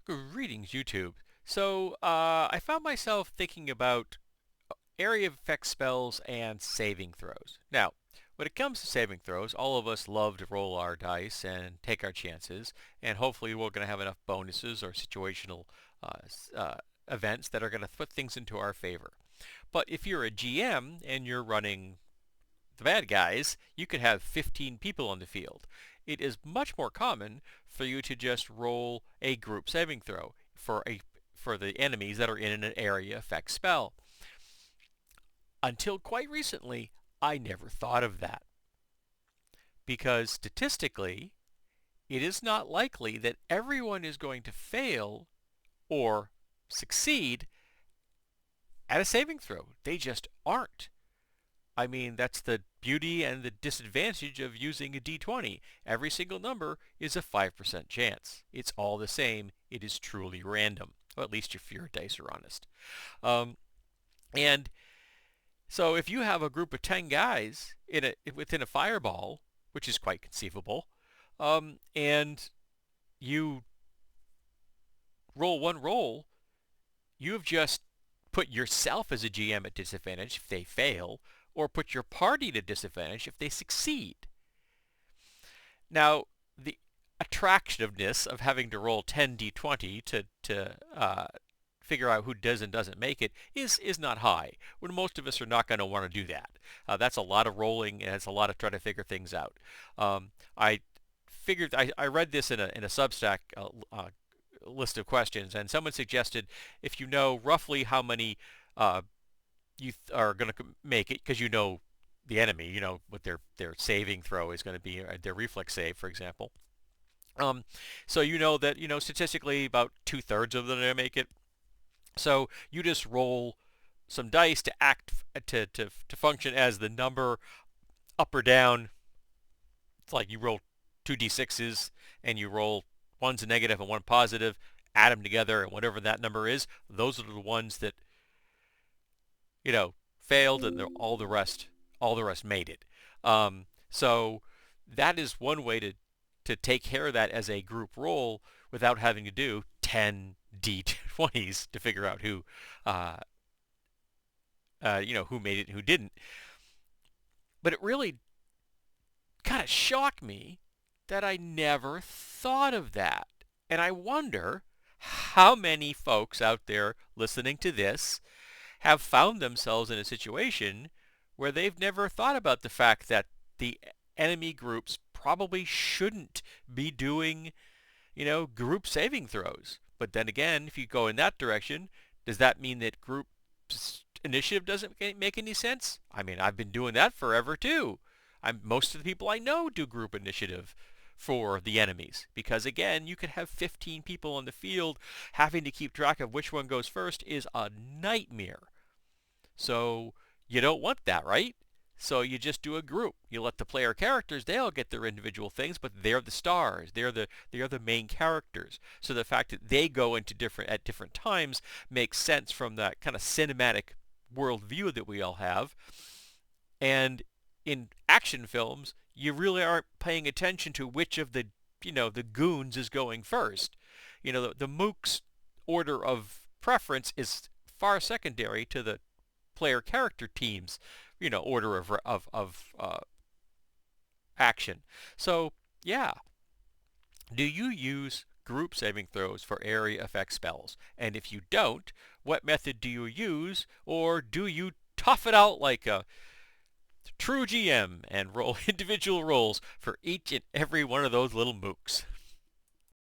Greetings, YouTube. I found myself thinking about area effect spells and saving throws. Now, when it comes to saving throws, all of us love to roll our dice and take our chances, and hopefully we're going to have enough bonuses or situational events that are going to put things into our favor. But if you're a GM and you're running the bad guys, you could have 15 people on the field. It is much more common for you to just roll a group saving throw for the enemies that are in an area effect spell. Until quite recently, I never thought of that. Because statistically, it is not likely that everyone is going to fail or succeed at a saving throw. They just aren't. I mean, that's the beauty and the disadvantage of using a d20. Every single number is a 5% chance. It's all the same. It is truly random. Well, at least if your dice are honest. And so if you have a group of 10 guys within a fireball, which is quite conceivable, and you roll one roll, you have just put yourself as a GM at disadvantage if they fail, or put your party at a disadvantage if they succeed. Now, the attractiveness of having to roll 10d20 to figure out who does and doesn't make it is not high, when most of us are not going to want to do that. That's a lot of rolling, and it's a lot of trying to figure things out. I read this in a Substack list of questions, and someone suggested if you know roughly how many you are going to make it, because you know the enemy, you know what their saving throw is going to be, their reflex save, for example. So you know that statistically about 2/3 of them are going to make it. So you just roll some dice to function as the number up or down. It's like you roll 2d6s and you roll one's a negative and one positive, add them together, and whatever that number is, those are the ones that failed, and all the rest made it. So that is one way to take care of that as a group roll without having to do 10 d20s to figure out who who made it and who didn't. But it really kind of shocked me that I never thought of that. And I wonder how many folks out there listening to this have found themselves in a situation where they've never thought about the fact that the enemy groups probably shouldn't be doing, group saving throws. But then again, if you go in that direction, does that mean that group initiative doesn't make any sense? I mean, I've been doing that forever too. Most of the people I know do group initiative for the enemies, because again, you could have 15 people on the field. Having to keep track of which one goes first is a nightmare. So you don't want that, right? So you just do a group. You let the player characters, they all get their individual things, but they're the stars. They're the main characters. So the fact that they go into at different times makes sense from that kind of cinematic worldview that we all have. And in action films, you really aren't paying attention to which of the goons is going first. The Mook's order of preference is far secondary to the player character team's order of action. So yeah, do you use group saving throws for area effect spells? And if you don't, what method do you use? Or do you tough it out like a true GM and roll individual rolls for each and every one of those little mooks?